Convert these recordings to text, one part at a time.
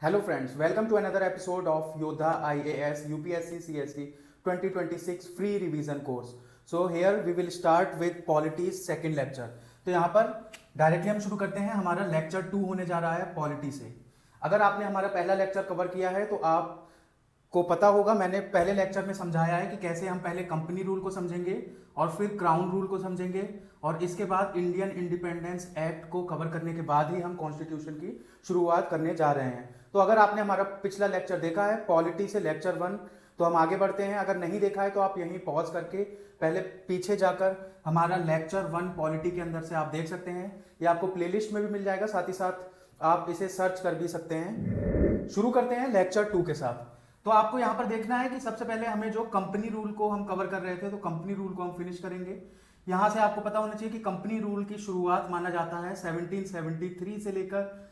Hello friends, welcome to another episode of Yodha IAS UPSC CST 2026 free revision course. So here we will start with Polity second lecture. तो यहाँ पर directly हम शुरू करते हैं। हमारा लेक्चर 2 होने जा रहा है पॉलिटी से। अगर आपने हमारा पहला लेक्चर कवर किया है तो आपको पता होगा, मैंने पहले लेक्चर में समझाया है कि कैसे हम पहले कंपनी रूल को समझेंगे और फिर क्राउन रूल को समझेंगे और इसके बाद इंडियन इंडिपेंडेंस एक्ट को कवर करने के बाद ही हम कॉन्स्टिट्यूशन की शुरुआत करने जा रहे हैं। तो अगर आपने हमारा पिछला लेक्चर देखा है पॉलिटी से लेक्चर 1 तो हम आगे बढ़ते हैं। अगर नहीं देखा है तो आप यहीं पॉज करके पहले पीछे जाकर हमारा लेक्चर 1 पॉलिटी के अंदर से आप देख सकते हैं। ये आपको प्लेलिस्ट में भी मिल जाएगा, साथ ही साथ आप इसे सर्च कर भी सकते हैं। शुरू करते हैं लेक्चर 2 के साथ। तो आपको यहाँ पर देखना है कि सबसे पहले हमें जो कंपनी रूल को हम कवर कर रहे थे तो कंपनी रूल को हम फिनिश करेंगे। यहाँ से आपको पता होना चाहिए कि कंपनी रूल की शुरुआत माना जाता है 1773 से लेकर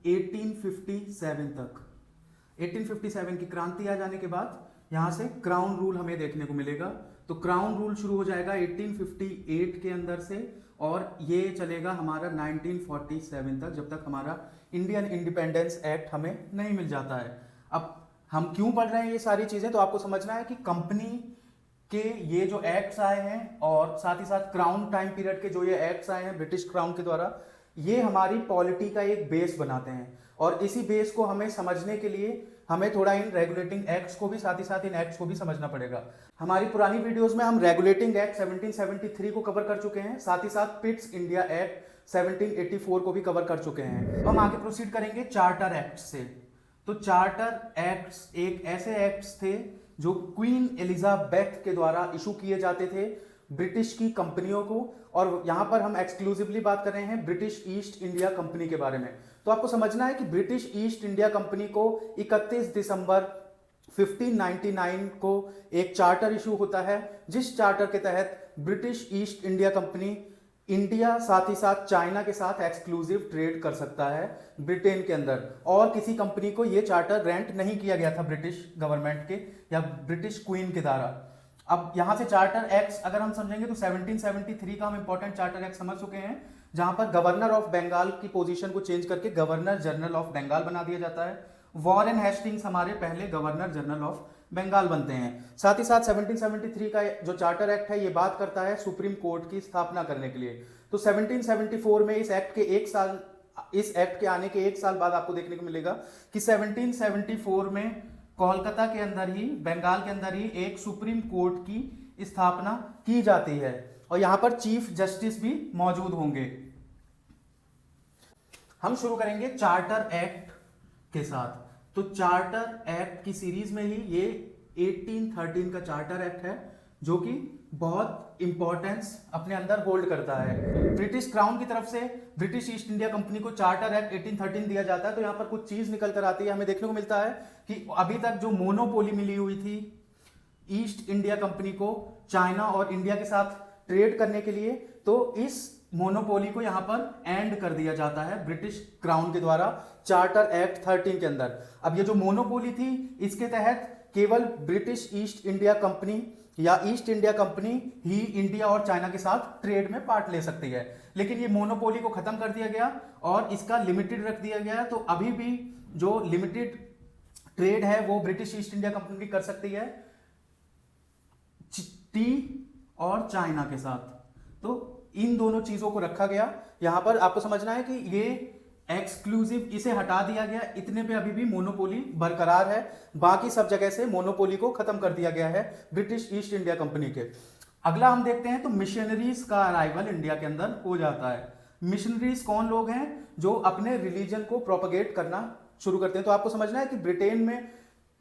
1857 तक। 1857 की क्रांति आ जाने के बाद यहाँ से क्राउन रूल हमें देखने को मिलेगा। तो क्राउन रूल शुरू हो जाएगा 1858 के अंदर से और ये चलेगा हमारा 1947 तक, जब तक हमारा इंडियन इंडिपेंडेंस एक्ट हमें नहीं मिल जाता है। अब हम क्यों पढ़ रहे हैं ये सारी चीजें, तो आपको समझना है कि कंपनी के ये जो एक्ट्स आए हैं और साथ ही साथ क्राउन टाइम पीरियड के जो ये एक्ट्स आए हैं ब्रिटिश क्राउन के द्वारा, ये हमारी पॉलिटी का एक बेस बनाते हैं। और इसी बेस को हमें समझने के लिए हमें थोड़ा इन रेगुलेटिंग एक्ट्स को भी साथ ही साथ इन एक्ट्स को भी समझना पड़ेगा। हमारी पुरानी वीडियोस में हम रेगुलेटिंग एक्ट 1773 को कवर कर चुके हैं, साथ ही साथ पिट्स इंडिया एक्ट 1784 को भी कवर कर चुके हैं। तो हम आगे प्रोसीड करेंगे चार्टर एक्ट से। तो चार्टर एक्ट्स एक ऐसे एक्ट्स थे जो क्वीन एलिजाबेथ के द्वारा इशू किए जाते थे ब्रिटिश की कंपनियों को, और यहां पर हम एक्सक्लूसिवली बात कर रहे हैं ब्रिटिश ईस्ट इंडिया कंपनी के बारे में। तो आपको समझना है कि ब्रिटिश ईस्ट इंडिया कंपनी को 31 दिसंबर 1599 को एक चार्टर इशू होता है, जिस चार्टर के तहत British east India company India साथ ही साथ चाइना के साथ एक्सक्लूसिव ट्रेड कर सकता है ब्रिटेन के अंदर, और किसी कंपनी को यह चार्टर ग्रांट नहीं किया गया था ब्रिटिश गवर्नमेंट के या ब्रिटिश क्वीन के द्वारा। अब यहां से चार्टर एक्ट अगर हम समझेंगे तो 1773 का हम इंपॉर्टेंट चार्टर एक्ट समझ चुके हैं, जहां पर गवर्नर ऑफ बंगाल की पोजीशन को चेंज करके गवर्नर जनरल ऑफ बंगाल बना दिया जाता है। वॉरेन हेस्टिंग्स हमारे पहले गवर्नर जनरल ऑफ बंगाल बनते हैं। साथ ही साथ 1773 का जो चार्टर एक्ट है ये बात करता है सुप्रीम कोर्ट की स्थापना करने के लिए। तो 1774 में इस एक्ट के आने के एक साल बाद आपको देखने को मिलेगा कि 1774 में कोलकाता के अंदर ही, बंगाल के अंदर ही एक सुप्रीम कोर्ट की स्थापना की जाती है और यहां पर चीफ जस्टिस भी मौजूद होंगे। हम शुरू करेंगे चार्टर एक्ट के साथ। तो चार्टर एक्ट की सीरीज में ही ये 1813 का चार्टर एक्ट है जो कि बहुत इंपॉर्टेंस अपने अंदर होल्ड करता है। ब्रिटिश क्राउन की तरफ से ब्रिटिश ईस्ट इंडिया कंपनी को चार्टर एक्ट 1813 दिया जाता है। तो यहां पर कुछ चीज निकल कर आती है, हमें देखने को मिलता है कि अभी तक जो मोनोपोली मिली हुई थी ईस्ट इंडिया कंपनी को चाइना और इंडिया के साथ ट्रेड करने के लिए, तो इस मोनोपोली को यहां पर एंड कर दिया जाता है ब्रिटिश क्राउन के द्वारा चार्टर एक्ट 13 के अंदर। अब ये जो मोनोपोली थी इसके तहत केवल ब्रिटिश ईस्ट इंडिया कंपनी या ईस्ट इंडिया कंपनी ही इंडिया और चाइना के साथ ट्रेड में पार्ट ले सकती है, लेकिन ये मोनोपोली को खत्म कर दिया गया और इसका लिमिटेड रख दिया गया। तो अभी भी जो लिमिटेड ट्रेड है वो ब्रिटिश ईस्ट इंडिया कंपनी कर सकती है टी और चाइना के साथ। तो इन दोनों चीजों को रखा गया। यहां पर आपको समझना है कि ये एक्सक्लूसिव इसे हटा दिया गया, इतने पे अभी भी मोनोपोली बरकरार है, बाकी सब जगह से मोनोपोली को खत्म कर दिया गया है ब्रिटिश ईस्ट इंडिया कंपनी के। अगला हम देखते हैं तो मिशनरीज का अराइवल इंडिया के अंदर हो जाता है। मिशनरीज कौन लोग हैं जो अपने रिलीजन को प्रोपगेट करना शुरू करते हैं। तो आपको समझना है कि ब्रिटेन में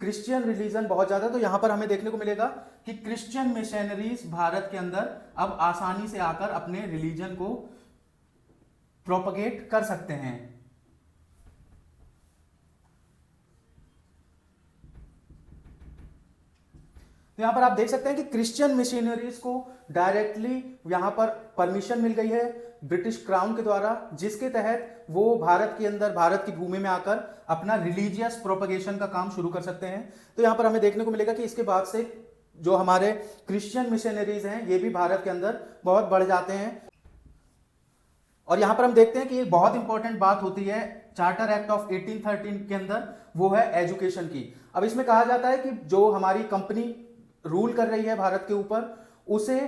क्रिश्चियन रिलीजन बहुत ज्यादा है, तो यहां पर हमें देखने को मिलेगा कि क्रिश्चियन मिशनरीज भारत के अंदर अब आसानी से आकर अपने रिलीजन को प्रोपगेट कर सकते हैं। तो यहां पर आप देख सकते हैं कि क्रिश्चियन मिशनरीज को डायरेक्टली यहां पर परमिशन मिल गई है ब्रिटिश क्राउन के द्वारा, जिसके तहत वो भारत के अंदर, भारत की भूमि में आकर अपना रिलीजियस प्रोपगेशन का काम शुरू कर सकते हैं। तो यहां पर हमें देखने को मिलेगा कि इसके बाद से जो हमारे क्रिश्चियन मिशनरीज हैं ये भी भारत के अंदर बहुत बढ़ जाते हैं। और यहां पर हम देखते हैं कि एक बहुत इंपॉर्टेंट बात होती है चार्टर एक्ट ऑफ 1813 के अंदर, वो है एजुकेशन की। अब इसमें कहा जाता है कि जो हमारी कंपनी रूल कर रही है भारत के ऊपर, उसे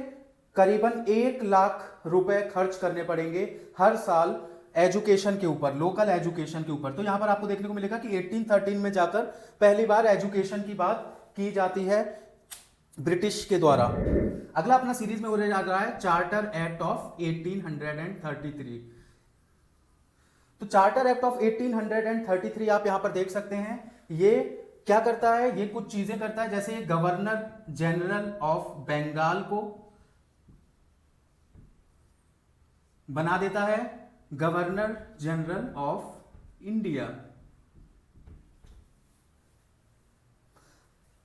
करीबन 1 लाख रुपए खर्च करने पड़ेंगे हर साल एजुकेशन के ऊपर, लोकल एजुकेशन के ऊपर। तो यहां पर आपको देखने को मिलेगा कि 1813 में जाकर पहली बार एजुकेशन की बात की जाती है ब्रिटिश के द्वारा। अगला अपना सीरीज में होने जा रहा है चार्टर एक्ट ऑफ 1833। तो चार्टर एक्ट ऑफ 1833 आप यहां पर देख सकते हैं, ये क्या करता है, ये कुछ चीजें करता है। जैसे गवर्नर जनरल ऑफ बंगाल को बना देता है governor general of India.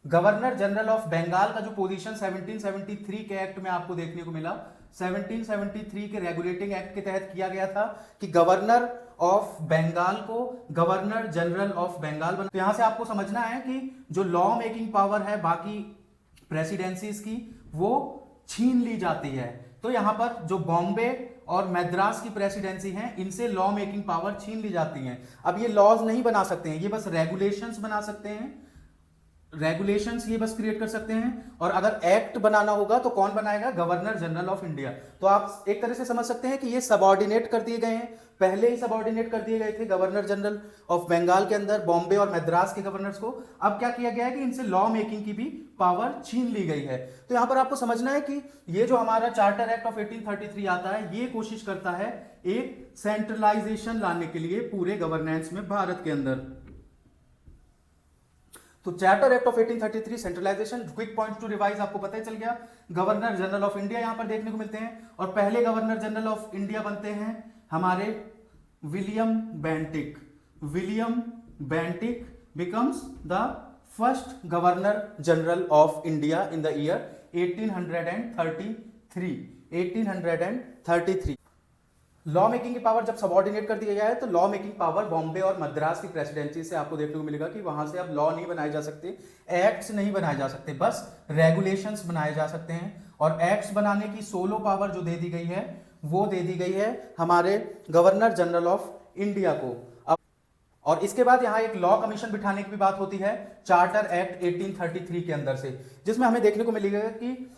Governor general of Bengal का जो पोजीशन 1773 के एक्ट में आपको देखने को मिला, 1773 के रेगुलेटिंग एक्ट के तहत किया गया था कि गवर्नर ऑफ बंगाल को गवर्नर जनरल ऑफ बंगाल बना। तो यहां से आपको समझना है कि जो लॉ मेकिंग पावर है बाकी प्रेसिडेंसीज की, वो छीन ली जाती है। तो यहां पर जो बॉम्बे और मद्रास की प्रेसिडेंसी हैं, इनसे लॉ मेकिंग पावर छीन ली जाती है। अब ये लॉज नहीं बना सकते हैं, ये बस रेगुलेशंस बना सकते हैं, रेगुलेशंस ये बस क्रिएट कर सकते हैं। और अगर एक्ट बनाना होगा तो कौन बनाएगा, गवर्नर जनरल ऑफ इंडिया। तो आप एक तरह से समझ सकते हैं कि ये सबऑर्डिनेट कर दिए गए हैं, पहले ही सबऑर्डिनेट कर दिए गए थे गवर्नर जनरल ऑफ बंगाल के अंदर बॉम्बे और मद्रास के गवर्नर्स को। अब क्या किया गया है कि इनसे लॉ मेकिंग की भी पावर छीन ली गई है। तो यहां पर आपको समझना है कि ये जो हमारा चार्टर एक्ट ऑफ 1833 आता है, ये कोशिश करता है एक सेंट्रलाइजेशन लाने के लिए पूरे गवर्नेंस में भारत के अंदर। तो charter act of 1833 centralisation, quick point to revise आपको पता ही चल गया। गवर्नर जनरल ऑफ इंडिया यहां पर देखने को मिलते हैं, और पहले गवर्नर जनरल ऑफ इंडिया बनते हैं हमारे William Bentinck. William Bentinck becomes the first governor general of India in the year 1833। Law making की पावर जब सबऑर्डिनेट कर दिया गया है, तो लॉ मेकिंग पावर बॉम्बे और मद्रास की प्रेसिडेंसी से आपको देखने को मिलेगा कि वहां से अब लॉ नहीं बनाए जा सकते, एक्ट्स नहीं बनाए जा सकते, बस रेगुलेशंस बनाए जा सकते हैं। और एक्ट्स बनाने की सोलो पावर जो दे दी गई है, वो दे दी गई है हमारे गवर्नर जनरल ऑफ इंडिया को। अब और इसके बाद यहां एक लॉ कमीशन बिठाने की भी बात होती है चार्टर एक्ट 1833 के अंदर से, जिसमें हमें देखने को मिलेगा कि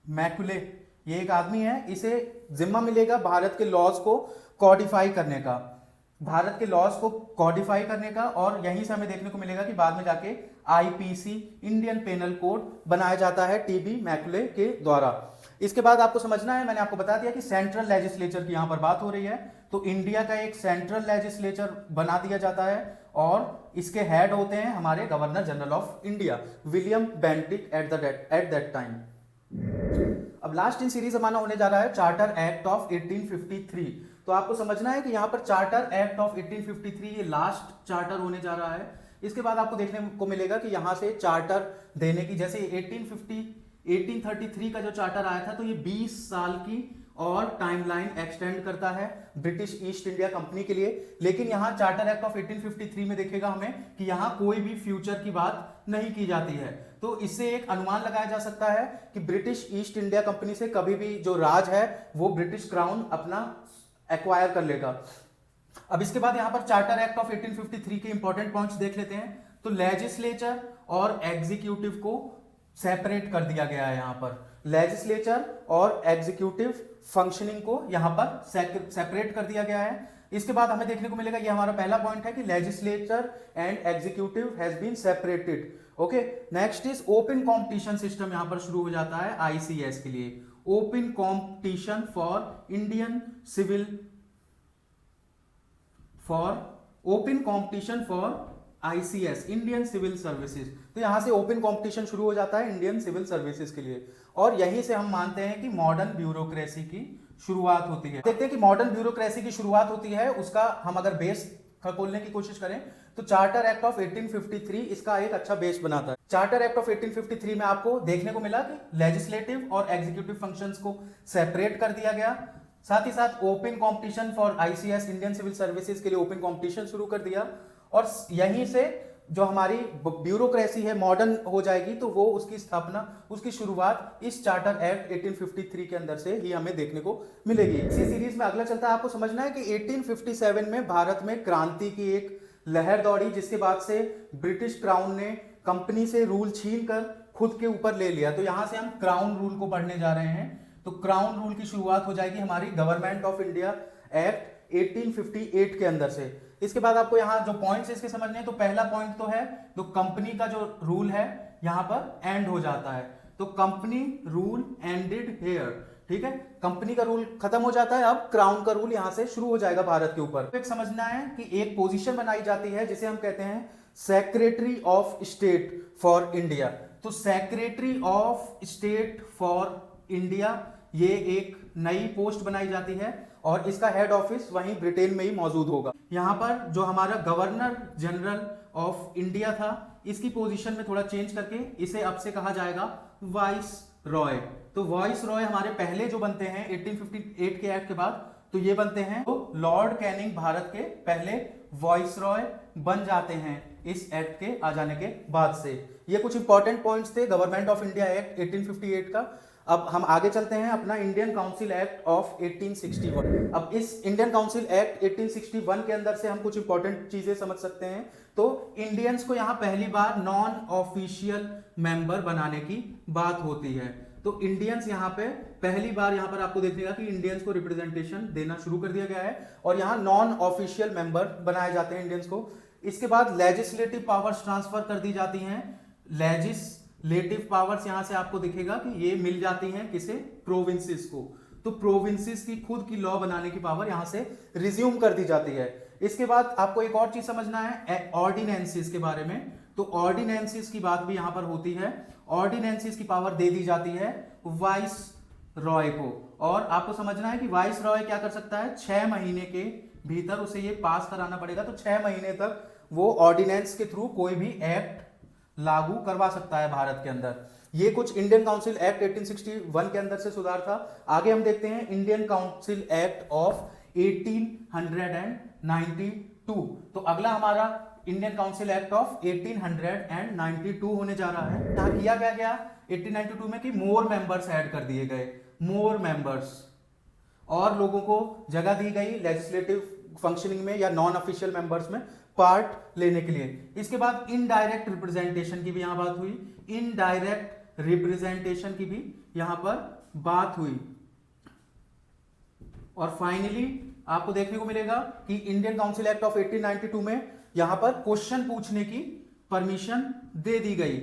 मैकुले ये एक आदमी है, इसे जिम्मा मिलेगा भारत के लॉज को कॉडिफाई करने का, भारत के लॉज को कॉडिफाई करने का। और यहीं से हमें देखने को मिलेगा कि बाद में जाके आईपीसी इंडियन पेनल कोड बनाया जाता है टीबी मैकुले के द्वारा। इसके बाद आपको समझना है, मैंने आपको बता दिया कि सेंट्रल लेजिस्लेचर की यहां पर बात हो रही है, तो इंडिया का एक सेंट्रल लेजिस्लेचर बना दिया जाता है, और इसके हेड होते हैं हमारे governor general of India William Bentinck at that time. अब लास्ट इन सीरीज हमारा होने जा रहा है चार्टर एक्ट ऑफ 1853। तो आपको समझना है कि यहां पर चार्टर एक्ट ऑफ 1853 ये लास्ट चार्टर होने जा रहा है। इसके बाद आपको देखने को मिलेगा कि यहां से चार्टर देने की, जैसे 1833 का जो चार्टर आया था, तो ये 20 साल की और टाइमलाइन एक्सटेंड करता है ब्रिटिश ईस्ट इंडिया कंपनी के लिए। लेकिन यहां चार्टर एक्ट ऑफ 1853 में देखेगा हमें कि यहां कोई भी फ्यूचर की बात नहीं की जाती है। तो इससे एक अनुमान लगाया जा सकता है कि ब्रिटिश ईस्ट इंडिया कंपनी से कभी भी जो राज है वो ब्रिटिश क्राउन अपना एक्वायर कर लेगा। अब इसके बाद यहां पर चार्टर एक्ट ऑफ 1853 के इंपॉर्टेंट पॉइंट्स देख लेते हैं। तो लेजिस्लेचर और एग्जीक्यूटिव को सेपरेट कर दिया गया है, यहां पर लेजिस्लेचर और एग्जीक्यूटिव फंक्शनिंग को यहां पर सेपरेट कर दिया गया है। इसके बाद हमें देखने को मिलेगा, ये हमारा पहला पॉइंट है कि legislature and executive has been separated. Okay, next is open competition system यहां पर शुरू हो जाता है आईसीएस के लिए, open competition for Indian civil ICS Indian civil services. तो यहां से ओपन कंपटीशन शुरू हो जाता है इंडियन सिविल सर्विसेज के लिए, और यहीं से हम मानते हैं कि मॉडर्न ब्यूरोक्रेसी की शुरुआत होती है। देखते हैं कि मॉडर्न ब्यूरोक्रेसी की शुरुआत होती है, उसका हम अगर बेस खोलने की कोशिश करें तो चार्टर एक्ट ऑफ 1853 इसका एक अच्छा बेस बनाता है। चार्टर एक्ट ऑफ 1853 में आपको देखने को मिला कि लेजिस्लेटिव और एग्जीक्यूटिव फंक्शंस को सेपरेट कर दिया गया, साथ ही साथ open competition for ICS Indian civil services के लिए ओपन कंपटीशन शुरू कर दिया, और यहीं से जो हमारी ब्यूरोक्रेसी है मॉडर्न हो जाएगी, तो वो उसकी स्थापना, उसकी शुरुआत इस चार्टर एक्ट 1853 के अंदर से ही हमें देखने को मिलेगी। इसी सीरीज में अगला चलता है, आपको समझना है कि 1857 में भारत में क्रांति की एक लहर दौड़ी, जिसके बाद से ब्रिटिश क्राउन ने कंपनी से रूल छीन कर खुद के ऊपर ले लिया। तो यहां से हम क्राउन रूल को पढ़ने जा रहे हैं। तो क्राउन रूल की शुरुआत हो जाएगी हमारी गवर्नमेंट ऑफ इंडिया एक्ट 1858 के अंदर से। इसके बाद आपको यहाँ जो पॉइंट्स इसके समझने हैं, तो पहला पॉइंट तो है, तो कंपनी का जो रूल है यहां पर एंड हो जाता है, तो कंपनी रूल एंडेड हेयर, ठीक है, कंपनी का रूल खत्म हो जाता है, अब क्राउन का रूल यहां से शुरू हो जाएगा भारत के ऊपर। एक समझना है कि एक पोजीशन बनाई जाती है जिसे हम कहते हैं secretary of state for India. तो secretary of state for India ये एक नई पोस्ट बनाई जाती है और इसका हेड ऑफिस वहीं ब्रिटेन में ही मौजूद होगा। यहां पर जो हमारा गवर्नर जनरल ऑफ इंडिया था, इसकी पोजीशन में थोड़ा चेंज करके इसे अब से कहा जाएगा वाइस रॉय। तो वाइस रॉय हमारे पहले जो बनते हैं 1858 के एक्ट के बाद, तो ये बनते हैं, तो लॉर्ड कैनिंग भारत के पहले वाइस रॉय बन जाते हैं इस एक्ट के आ जाने के बाद से। ये कुछ इंपॉर्टेंट पॉइंट्स थे गवर्नमेंट ऑफ इंडिया एक्ट 1858 का। अब हम आगे चलते हैं अपना इंडियन काउंसिल एक्ट ऑफ 1861। अब इस इंडियन काउंसिल एक्ट 1861 के अंदर से हम कुछ इंपॉर्टेंट चीजें समझ सकते हैं। तो इंडियंस को यहां पहली बार नॉन ऑफिशियल मेंबर बनाने की बात होती है। तो इंडियंस यहां पे पहली बार, यहां पर आपको देखिएगा कि इंडियंस को रिप्रेजेंटेशन देना शुरू कर दिया गया है और यहां नॉन ऑफिशियल मेंबर बनाए जाते हैं इंडियंस को। इसके बाद लेजिस्लेटिव पावर्स ट्रांसफर कर दी जाती हैं। लेजिस्लेटिव पावर्स यहां से आपको दिखेगा कि ये मिल जाती हैं किसे, प्रोविंसेस को। तो प्रोविंसेस की खुद की लॉ बनाने की पावर यहां से रिज्यूम कर दी जाती है। इसके बाद आपको एक और चीज समझना है ऑर्डिनेंसेस के बारे में। तो ऑर्डिनेंसेस की बात भी यहां पर होती है। ऑर्डिनेंसेस की पावर दे दी जाती है वाइस रॉय को, और आपको समझना है कि वाइस रॉय क्या कर सकता है, 6 महीने के भीतर उसे ये पास कराना पड़ेगा। तो 6 महीने तक वो ऑर्डिनेंस के थ्रू कोई भी एक्ट लागू करवा सकता है भारत के अंदर। ये कुछ इंडियन काउंसिल एक्ट 1861 के अंदर से सुधार था। आगे हम देखते हैं इंडियन काउंसिल एक्ट ऑफ 1892। तो अगला हमारा इंडियन काउंसिल एक्ट ऑफ 1892 होने जा रहा है। यहां किया क्या गया 1892 में कि मोर मेंबर्स ऐड कर दिए गए, मोर मेंबर्स, और लोगों को जगह दी गई लेजिस्लेटिव फंक्शनिंग में या नॉन ऑफिशियल मेंबर्स में पार्ट लेने के लिए। इसके बाद इनडायरेक्ट रिप्रेजेंटेशन की भी यहां बात हुई, इनडायरेक्ट रिप्रेजेंटेशन की भी यहां पर बात हुई। और फाइनली आपको देखने को मिलेगा कि इंडियन काउंसिल एक्ट ऑफ 1892 में यहां पर क्वेश्चन पूछने की परमिशन दे दी गई।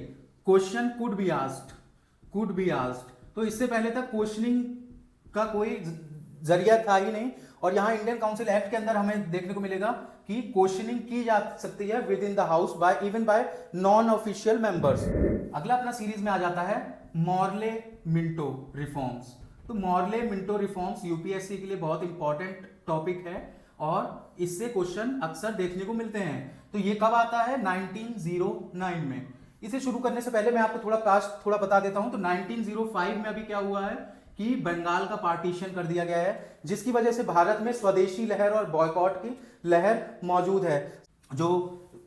Question could be asked. तो इससे पहले तक क्वेश्चनिंग का कोई जरिया था ही नहीं, और यहां इंडियन काउंसिल एक्ट के अंदर हमें देखने को मिलेगा कि क्वेश्चनिंग की जा सकती है with in the house by even bye non official members. अगला अपना सीरीज में आ जाता है मॉर्ले मिंटो रिफॉर्म्स। तो मॉर्ले मिंटो रिफॉर्म्स यूपीएससी के लिए बहुत इंपॉर्टेंट टॉपिक है और इससे क्वेश्चन अक्सर देखने को मिलते हैं। तो ये कब आता है, 1909 में। इसे शुरू करने से पहले मैं आपको थोड़ा बता देता हूं। तो 1905 में अभी क्या हुआ है कि बंगाल का पार्टीशन कर दिया गया है, जिसकी वजह से भारत में स्वदेशी लहर और बॉयकॉट की लहर मौजूद है। जो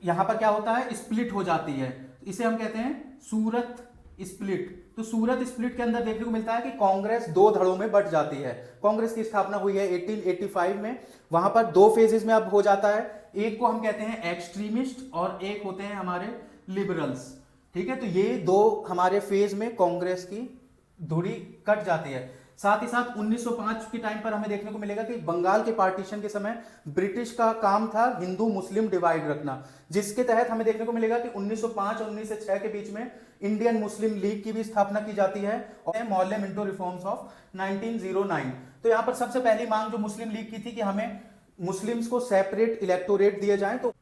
यहां पर क्या होता है, स्प्लिट हो जाती है, इसे हम कहते हैं सूरत स्प्लिट। तो सूरत स्प्लिट के अंदर देखने को मिलता है कि कांग्रेस 2 धड़ों में बट जाती है। कांग्रेस की स्थापना हुई है 1885 में। वहां पर 2 फेजेस में अब हो जाता है। एक को हम कहते हैं एक्सट्रीमिस्ट और एक होते हैं हमारे लिबरल्स, ठीक है। तो ये 2 हमारे फेज में कांग्रेस की धुरी कट जाती है। साथ ही साथ 1905 के टाइम पर हमें देखने को मिलेगा कि बंगाल के पार्टीशन के समय ब्रिटिश का काम था हिंदू मुस्लिम डिवाइड रखना, जिसके तहत हमें देखने को मिलेगा कि 1905 और 1906 के बीच में इंडियन मुस्लिम लीग की भी स्थापना की जाती है और मॉर्ले मिंटो रिफॉर्म्स ऑफ 1909। तो यहां पर सबसे पहली मांग जो मुस्लिम लीग की थी कि हमें मुस्लिम्स को सेपरेट इलेक्टोरेट दिए जाए, तो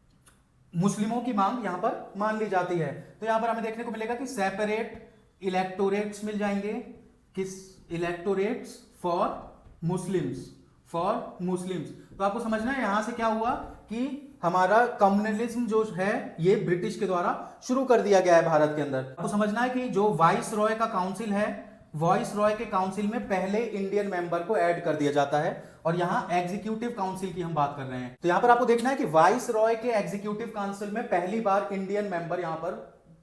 मुस्लिमों की मांग यहां पर मान ली जाती है। तो यहां पर हमें देखने को मिलेगा कि सेपरेट इलेक्टोरेट्स मिल जाएंगे, किस इलेक्टोरेट्स फॉर मुस्लिम्स। तो आपको समझना है यहां से क्या हुआ कि हमारा कम्युनलिज्म जो है ये ब्रिटिश के द्वारा शुरू कर दिया गया है भारत के अंदर। आपको समझना है कि जो वाइस रॉय का काउंसिल है, वाइस रॉय के काउंसिल में पहले इंडियन मेंबर को ऐड कर दिया जाता है और यहाँ एग्जीक्यूटिव काउंसिल की हम बात कर रहे हैं। तो यहाँ पर आपको देखना है कि वाइस रॉय के एग्जीक्यूटिव काउंसिल में पहली बार इंडियन मेंबर यहाँ पर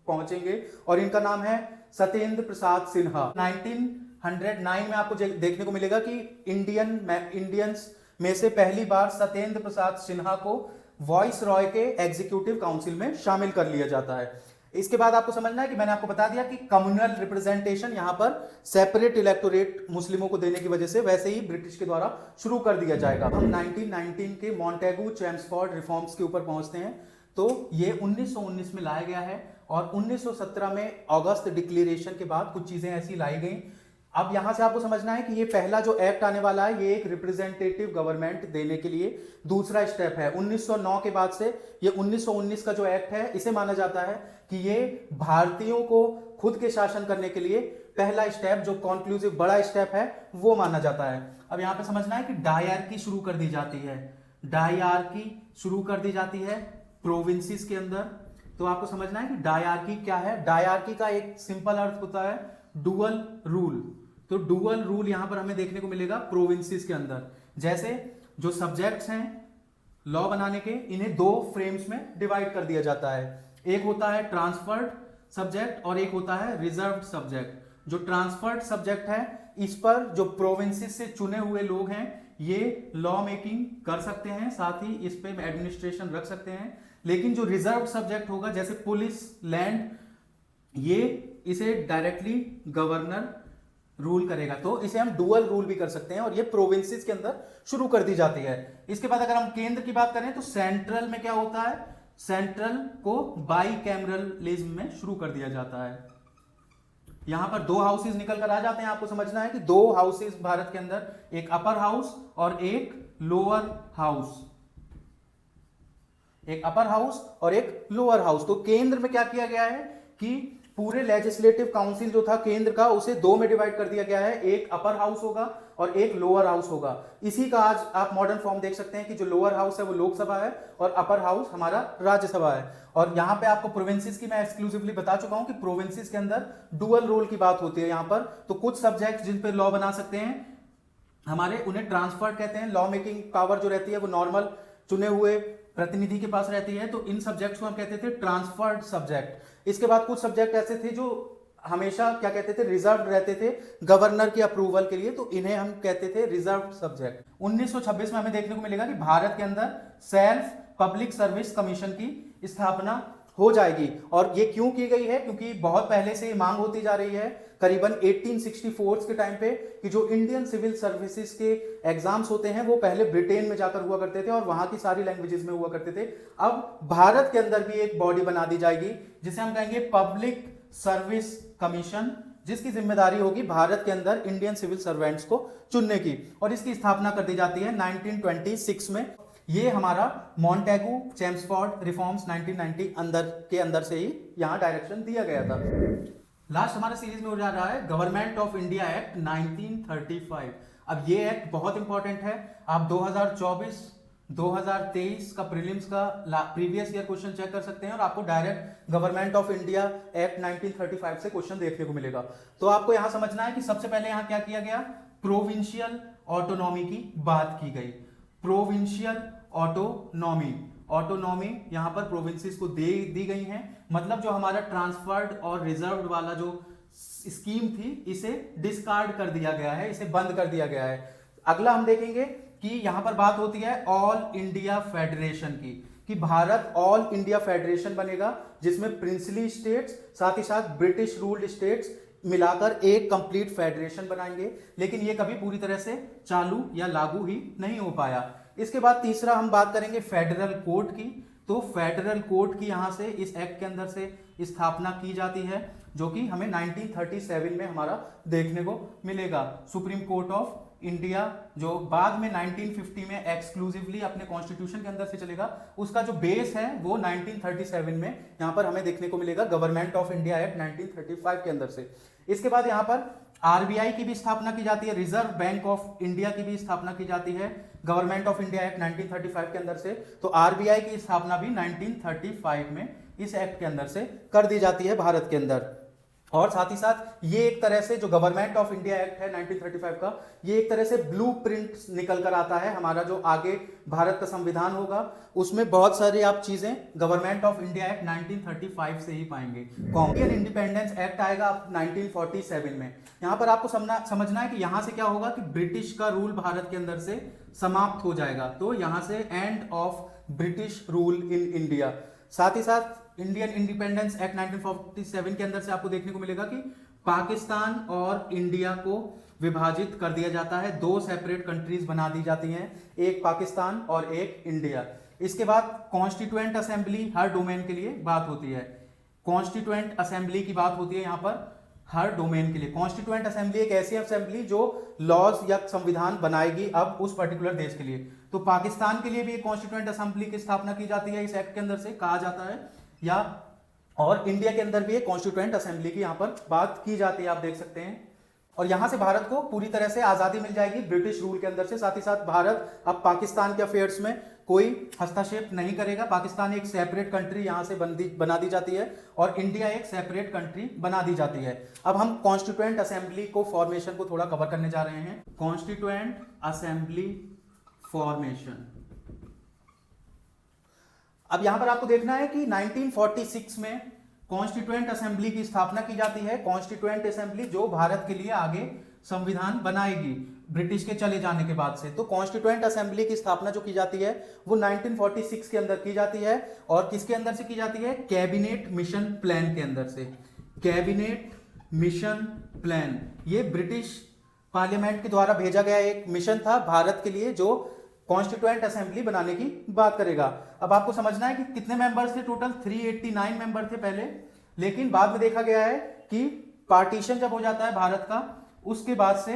पहुंचेंगे और इनका नाम है सत्येंद्र प्रसाद सिन्हा। 1909 में आपको देखने को मिलेगा कि इंडियंस में से पहली बार सत्येंद्र प्रसाद सिन्हा को वॉइस रॉय के एग्जीक्यूटिव काउंसिल में शामिल कर लिया जाता है। इसके बाद आपको समझना है कि मैंने आपको बता दिया कि कम्युनल रिप्रेजेंटेशन यहां पर सेपरेट इलेक्टोरेट मुस्लिमों को देने की वजह से वैसे ही ब्रिटिश के द्वारा शुरू कर दिया जाएगा। हम 1919 के मॉन्टेगू चेम्सफोर्ड रिफॉर्म्स के ऊपर पहुंचते हैं। तो ये 1919 में लाया गया है और 1917 में अगस्त डिक्लेरेशन के बाद कुछ चीजें ऐसी लाई गई। अब यहां से आपको समझना है कि ये पहला जो एक्ट आने वाला है ये एक रिप्रेजेंटेटिव गवर्नमेंट देने के लिए दूसरा स्टेप है। 1909 के बाद से ये 1919 का जो एक्ट है इसे माना जाता है कि ये भारतीयों को खुद के शासन करने के लिए पहला स्टेप, जो कॉन्क्लूसिव बड़ा स्टेप है, वो माना जाता है। अब यहां पे समझना है कि डायरकी शुरू कर दी जाती है, डायरकी शुरू कर दी जाती है प्रोविंसेस के अंदर। तो आपको समझना है कि डायरकी क्या है। डायरकी का एक सिंपल अर्थ होता है डुअल रूल। तो डुअल रूल यहां पर हमें देखने को मिलेगा प्रोविंसेस के अंदर। जैसे जो सब्जेक्ट्स हैं लॉ बनाने के, इन्हें दो फ्रेम्स में डिवाइड कर दिया जाता है। एक होता है ट्रांसफर्ड सब्जेक्ट और एक होता है रिजर्व्ड सब्जेक्ट। जो ट्रांसफर्ड सब्जेक्ट है इस पर जो प्रोविंसेस से चुने हुए लोग हैं ये लॉ मेकिंग कर सकते हैं, साथ ही इस पे एडमिनिस्ट्रेशन रख सकते हैं। लेकिन जो रिजर्व्ड सब्जेक्ट होगा जैसे पुलिस, लैंड, ये इसे डायरेक्टली गवर्नर रूल करेगा। तो इसे हम डुअल रूल भी कर सकते हैं और ये प्रोविंसेस के अंदर शुरू कर दी जाती है। इसके बाद अगर हम केंद्र की बात करें तो सेंट्रल में क्या होता है, सेंट्रल को बाईकैमरलिज्म में शुरू कर दिया जाता है। यहां पर दो हाउसेस निकल कर आ जाते हैं। आपको समझना है कि दो हाउसेस भारत के अंदर, एक अपर हाउस और एक लोअर हाउस, एक अपर हाउस और एक लोअर हाउस। तो केंद्र में क्या किया गया है कि पूरे लेजिस्लेटिव काउंसिल जो था केंद्र का उसे दो में डिवाइड कर दिया गया है, एक अपर हाउस होगा और एक लोअर हाउस होगा। इसी का आज आप मॉडर्न फॉर्म देख सकते हैं कि जो लोअर हाउस है वो लोकसभा है और अपर हाउस हमारा राज्यसभा है। और यहां पे आपको प्रोविंसेस की मैं एक्सक्लूसिवली बता चुका हूं कि प्रोविंसेस के अंदर डुअल रूल की बात होती है। यहां पर तो कुछ सब्जेक्ट जिन पे लॉ बना सकते हैं हमारे, उन्हें ट्रांसफर्ड कहते हैं। लॉ मेकिंग पावर जो रहती है वो नॉर्मल चुने हुए प्रतिनिधि के पास रहती है, तो इन सब्जेक्ट्स को हम कहते थे ट्रांसफर्ड सब्जेक्ट। इसके बाद कुछ सब्जेक्ट ऐसे थे जो हमेशा क्या कहते थे, रिजर्व रहते थे गवर्नर की अप्रूवल के लिए, तो इन्हें हम कहते थे रिजर्व सब्जेक्ट। 1926 में हमें देखने को मिलेगा कि भारत के अंदर सेल्फ पब्लिक सर्विस कमीशन की स्थापना हो जाएगी। और ये क्यों की गई है, क्योंकि बहुत पहले से मांग होती जा रही है, करीबन 1864 के टाइम पे, कि जो इंडियन सिविल सर्विसेज के एग्जाम्स होते हैं वो पहले ब्रिटेन में जाकर हुआ करते थे और वहां की सारी लैंग्वेजेस में हुआ करते थे। अब भारत के अंदर भी एक बॉडी बना दी जाएगी जिसे हम कहेंगे पब्लिक सर्विस कमीशन, जिसकी जिम्मेदारी होगी भारत के अंदर इंडियन सिविल सर्वेंट्स को चुनने की। और इसकी स्थापना कर दी जाती है 1926 में। ये हमारा मॉन्टेगू चेम्सफोर्ड रिफॉर्म्स 1990 के अंदर से ही यहां डायरेक्शन दिया गया था। लास्ट हमारे सीरीज में हो जा रहा है गवर्नमेंट ऑफ इंडिया एक्ट 1935। अब ये एक्ट बहुत इंपॉर्टेंट है। आप 2024-2023 का प्रीलिम्स का प्रीवियस ईयर क्वेश्चन चेक कर सकते हैं और आपको direct government of India act 1935 से क्वेश्चन देखने को मिलेगा। तो आपको यहां समझना है कि सबसे पहले यहां क्या किया गया, प्रोविंशियल ऑटोनॉमी की बात की गई। प्रोविंशियल ऑटोनॉमी, ऑटोनॉमी यहां पर प्रोविंसेस को दी गई हैं। मतलब जो हमारा ट्रांसफर्ड और रिजर्व्ड वाला जो स्कीम थी इसे डिस्कार्ड कर दिया गया है, इसे बंद कर दिया गया है। अगला हम देखेंगे कि यहां पर बात होती है ऑल इंडिया फेडरेशन की, कि भारत ऑल इंडिया फेडरेशन बनेगा जिसमें प्रिंसली स्टेट्स साथ ही साथ ब्रिटिश रूल्ड स्टेट्स मिलाकर एक कंप्लीट फेडरेशन बनाएंगे। लेकिन यह कभी पूरी तरह से चालू या लागू ही नहीं हो पाया। इसके बाद तीसरा हम बात करेंगे फेडरल कोर्ट की। तो फेडरल कोर्ट की यहां से इस एक्ट के अंदर से स्थापना की जाती है, जो कि हमें 1937 में हमारा देखने को मिलेगा। सुप्रीम कोर्ट ऑफ इंडिया जो बाद में 1950 में एक्सक्लूसिवली अपने कॉन्स्टिट्यूशन के अंदर से चलेगा, उसका जो बेस है वो 1937 में यहां पर हमें देखने को मिलेगा गवर्नमेंट ऑफ इंडिया एक्ट 1935 के अंदर से। इसके बाद यहां पर आरबीआई की भी स्थापना की जाती है, रिजर्व बैंक ऑफ इंडिया की भी स्थापना की जाती है गवर्नमेंट ऑफ इंडिया एक्ट 1935 के अंदर से। तो आरबीआई की स्थापना भी 1935 में इस एक्ट के अंदर से कर दी जाती है भारत के अंदर। और साथ ही साथ ये एक तरह से जो गवर्नमेंट ऑफ इंडिया एक्ट है 1935 का, ये एक तरह से ब्लूप्रिंट निकल कर आता है हमारा जो आगे भारत का संविधान होगा, उसमें बहुत सारी आप चीजें गवर्नमेंट ऑफ इंडिया एक्ट 1935 से ही पाएंगे। इंडियन इंडिपेंडेंस एक्ट आएगा 1947 में। यहां पर आपको समझना है कि यहां से क्या होगा कि ब्रिटिश का रूल भारत के अंदर से समाप्त हो जाएगा, तो यहां से end of British rule in India. साथ ही साथ इंडियन इंडिपेंडेंस एक्ट 1947 के अंदर से आपको देखने को मिलेगा कि पाकिस्तान और इंडिया को विभाजित कर दिया जाता है, दो सेपरेट कंट्रीज बना दी जाती हैं, एक पाकिस्तान और एक इंडिया। इसके बाद कॉन्स्टिट्यूएंट असेंबली हर डोमेन के लिए बात होती है, कॉन्स्टिट्यूएंट असेंबली की बात होती है यहां पर हर डोमेन के लिए। कॉन्स्टिट्यूएंट असेंबली एक ऐसी असेंबली जो लॉज या संविधान बनाएगी अब उस पर्टिकुलर देश के लिए। तो पाकिस्तान के लिए भी एक कॉन्स्टिट्यूएंट असेंबली की स्थापना की जाती है, इस एक्ट के अंदर से कहा जाता है, या और इंडिया के अंदर भी एक कॉन्स्टिट्यूएंट असेंबली की यहां पर बात की जाती है, आप देख सकते हैं। और यहां से भारत को पूरी तरह से आजादी मिल जाएगी ब्रिटिश रूल के अंदर से। साथ ही साथ भारत अब पाकिस्तान के अफेयर्स में कोई हस्तक्षेप नहीं करेगा। पाकिस्तान एक सेपरेट कंट्री यहां से बना दी जाती है और इंडिया एक सेपरेट कंट्री बना दी जाती है। अब हम कॉन्स्टिट्यूएंट असेंबली को फॉर्मेशन को थोड़ा कवर करने जा रहे हैं। कॉन्स्टिट्यूएंट असेंबली फॉर्मेशन, अब यहां पर आपको देखना है कि 1946 में कॉन्स्टिट्यूएंट असेंबली की स्थापना की जाती है। कॉन्स्टिट्यूएंट असेंबली जो भारत के लिए आगे संविधान बनाएगी ब्रिटिश के चले जाने के बाद से। तो कॉन्स्टिट्यूएंट असेंबली की स्थापना जो की जाती है वो 1946 के अंदर की जाती है, और किसके अंदर से की जाती है? कैबिनेट मिशन प्लान के अंदर से। कैबिनेट मिशन प्लान ये ब्रिटिश पार्लियामेंट के द्वारा भेजा गया एक मिशन था भारत के लिए, जो कॉन्स्टिट्यूएंट असेंबली बनाने की बात करेगा। अब आपको समझना है कि कितने मेंबर्स थे टोटल, 389 मेंबर थे पहले, लेकिन बाद में देखा गया है कि पार्टीशन जब हो जाता है भारत का, उसके बाद से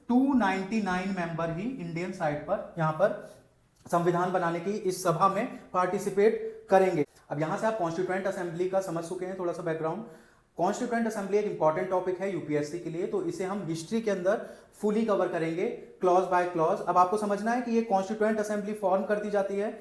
299 मेंबर ही इंडियन साइड पर यहां पर संविधान बनाने की इस सभा में पार्टिसिपेट करेंगे। अब यहां से आप कॉन्स्टिट्यूएंट असेंबली का समझ चुके हैं थोड़ा सा बैकग्राउंड। कॉन्स्टिट्यूएंट असेंबली एक इंपॉर्टेंट टॉपिक है यूपीएससी के लिए, तो इसे हम हिस्ट्री के अंदर फुली कवर करेंगे क्लॉज बाय क्लॉज। अब आपको समझना है कि ये कॉन्स्टिट्यूएंट असेंबली फॉर्म कर दी जाती है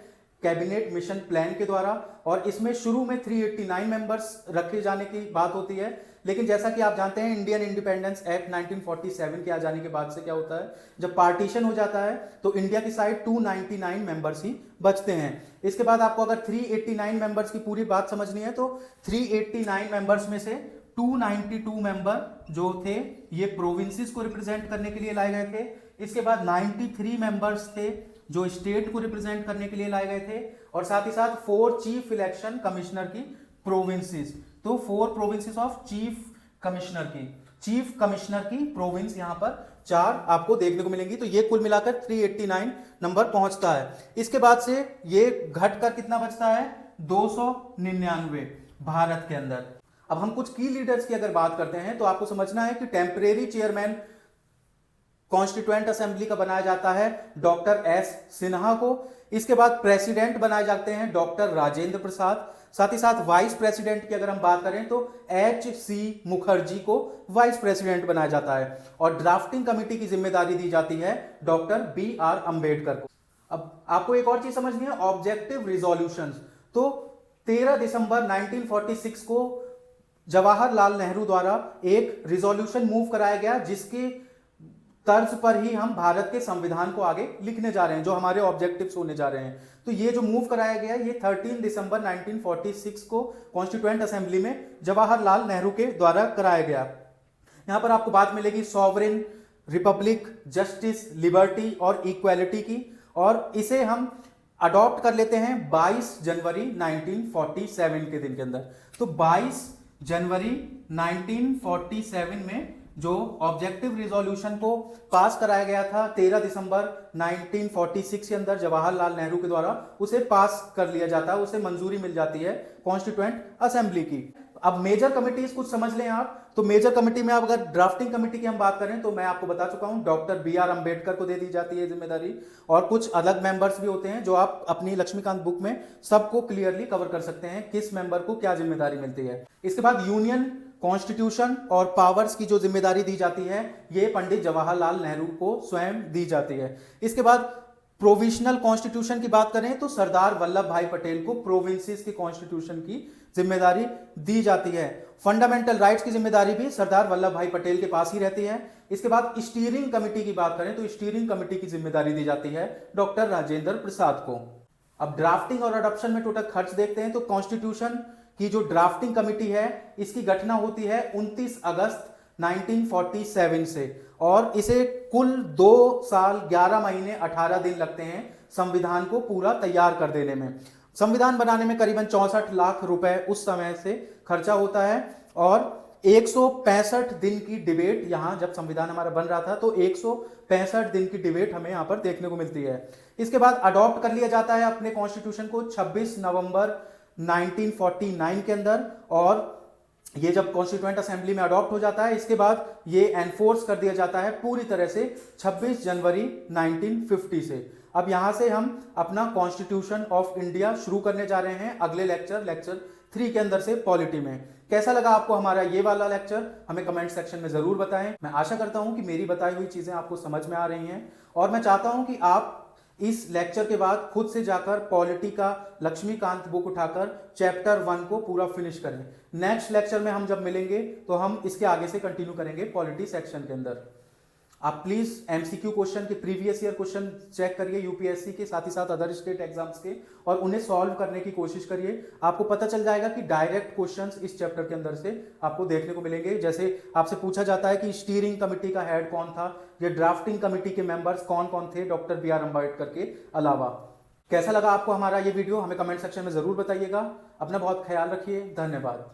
कैबिनेट मिशन प्लान के द्वारा, और इसमें शुरू में 389 मेंबर्स रखे जाने की बात होती है, लेकिन जैसा कि आप जानते हैं इंडियन इंडिपेंडेंस एक्ट 1947 के आ जाने के बाद से क्या होता है, जब पार्टीशन हो जाता है तो इंडिया की साइड 299 मेंबर्स ही बचते हैं। इसके बाद आपको अगर 389 मेंबर्स की पूरी बात समझनी है तो 389 मेंबर्स में से 292 मेंबर जो थे ये प्रोविंसेस को रिप्रेजेंट करने के लिए लाए गए थे। इसके बाद 93 मेंबर्स थे जो स्टेट को रिप्रेजेंट करने के लिए लाए गए थे, और साथ ही साथ 4 चीफ इलेक्शन कमिश्नर की प्रोविंसेस, तो 4 प्रोविंसेस ऑफ चीफ कमिश्नर की प्रोविंस यहां पर 4 आपको देखने को मिलेंगी। तो ये कुल मिलाकर 389 नंबर पहुंचता है। इसके बाद से ये घटकर कितना बचता है? 299 भारत के अंदर। अब हम कुछ की लीडर्स की अगर बात करते हैं तो आपको समझना है कि टेम्परेरी चेयरमैन कॉन्स्टिट्यूएंट असेंबली का बनाया जाता है डॉक्टर एस सिन्हा को। इसके बाद प्रेसिडेंट बनाए जाते हैं डॉक्टर राजेंद्र प्रसाद। साथ ही साथ वाइस प्रेसिडेंट की अगर हम बात करें तो H.C. मुखर्जी को वाइस प्रेसिडेंट बनाया जाता है, और ड्राफ्टिंग कमेटी की जिम्मेदारी दी जाती है डॉक्टर B.R. अंबेडकर को। अब आपको एक और चीज समझनी है, ऑब्जेक्टिव रिजोल्यूशंस। तो 13 दिसंबर 1946 को जवाहरलाल नेहरू द्वारा एक रिजोल्यूशन मूव कराया गया, जिसके तर्ज पर ही हम भारत के संविधान को आगे लिखने जा रहे हैं, जो हमारे ऑब्जेक्टिव्स होने जा रहे हैं। तो ये जो मूव कराया गया ये 13 दिसंबर 1946 को कॉन्स्टिट्यूएंट असेंबली में जवाहरलाल नेहरू के द्वारा कराया गया। यहां पर आपको बात मिलेगी सॉवरेन, रिपब्लिक, जस्टिस, लिबर्टी और इक्वालिटी की, और इसे हम अडॉप्ट कर लेते हैं 22 जनवरी 1947 के दिन के अंदर। तो 22 जनवरी 1947 में जो ऑब्जेक्टिव रिजोल्यूशन को पास कराया गया था 13 दिसंबर 1946 के अंदर जवाहरलाल नेहरू के द्वारा, उसे पास कर लिया जाता है, उसे मंजूरी मिल जाती है कॉन्स्टिट्यूएंट असेंबली की। अब मेजर कमिटीज कुछ समझ लें आप। तो मेजर कमेटी में अब अगर ड्राफ्टिंग कमेटी की हम बात करें तो मैं आपको बता चुका हूं डॉक्टर B.R. अंबेडकर को दे दी जाती है जिम्मेदारी, और कुछ अलग मेंबर्स भी होते हैं जो आप अपनी लक्ष्मीकांत बुक में सबको क्लियरली कवर कर सकते हैं किस मेंबर को क्या जिम्मेदारी मिलती है। इसके बाद यूनियन, कॉन्स्टिट्यूशन और पावर्स की जो जिम्मेदारी दी जाती है ये पंडित जवाहरलाल नेहरू को स्वयं दी जाती है। इसके बाद प्रोविजनल कॉन्स्टिट्यूशन की बात करें तो सरदार वल्लभ भाई पटेल को प्रोविंसेस की कॉन्स्टिट्यूशन की जिम्मेदारी दी जाती है। फंडामेंटल राइट्स की जिम्मेदारी भी सरदार वल्लभ भाई पटेल के पास ही रहती है। इसके बाद स्टीयरिंग कमेटी की बात करें तो स्टीयरिंग कमेटी की जिम्मेदारी दी जाती है डॉक्टर राजेंद्र प्रसाद को। अब ड्राफ्टिंग और अडॉप्शन में टोटल खर्च देखते हैं तो कॉन्स्टिट्यूशन की जो ड्राफ्टिंग कमेटी है इसकी घटना होती है 29 अगस्त 1947 से, और इसे कुल 2 साल 11 महीने 18 दिन लगते हैं संविधान को पूरा तैयार कर देने में। संविधान बनाने में करीबन 64 लाख रुपए उस समय से खर्चा होता है, और 165 दिन की डिबेट, यहां जब संविधान हमारा बन रहा था तो 165 दिन की डिबेट हमें यहां पर देखने को मिलती है। इसके बाद अडॉप्ट कर लिया जाता है अपने कॉन्स्टिट्यूशन को 26 नवंबर 1949 के अंदर, और ये जब कॉन्स्टिट्यूएंट असेंबली में अडॉप्ट हो जाता है इसके बाद ये एनफोर्स कर दिया जाता है पूरी तरह से 26 जनवरी 1950 से। अब यहां से हम अपना कॉन्स्टिट्यूशन ऑफ इंडिया शुरू करने जा रहे हैं अगले लेक्चर 3 के अंदर से पॉलिटी में। कैसा लगा आपको हमारा ये वाला लेक्चर, हमें कमेंट सेक्शन में जरूर बताएं। मैं आशा करता हूं कि मेरी बताई हुई चीजें आपको समझ में आ रही हैं, और मैं चाहता हूं कि आप इस लेक्चर के बाद खुद से जाकर पॉलिटी का लक्ष्मीकांत बुक उठाकर चैप्टर 1 को पूरा फिनिश करें। नेक्स्ट लेक्चर में हम जब मिलेंगे तो हम इसके आगे से कंटिन्यू करेंगे पॉलिटी सेक्शन के अंदर। आप प्लीज एमसीक्यू क्वेश्चन के प्रीवियस ईयर क्वेश्चन चेक करिए यूपीएससी के, साथ ही साथ अदर स्टेट एग्जाम्स के, और उन्हें सॉल्व करने की कोशिश करिए। आपको पता चल जाएगा कि डायरेक्ट क्वेश्चंस इस चैप्टर के अंदर से आपको देखने को मिलेंगे। जैसे आपसे पूछा जाता है कि स्टीयरिंग कमेटी का हेड कौन था, या ड्राफ्टिंग कमेटी के मेंबर्स कौन कौन थे डॉक्टर बी.आर. अम्बेडकर के अलावा। कैसा लगा आपको हमारा ये वीडियो, हमें कमेंट सेक्शन में जरूर बताइएगा। अपना बहुत ख्याल रखिए, धन्यवाद।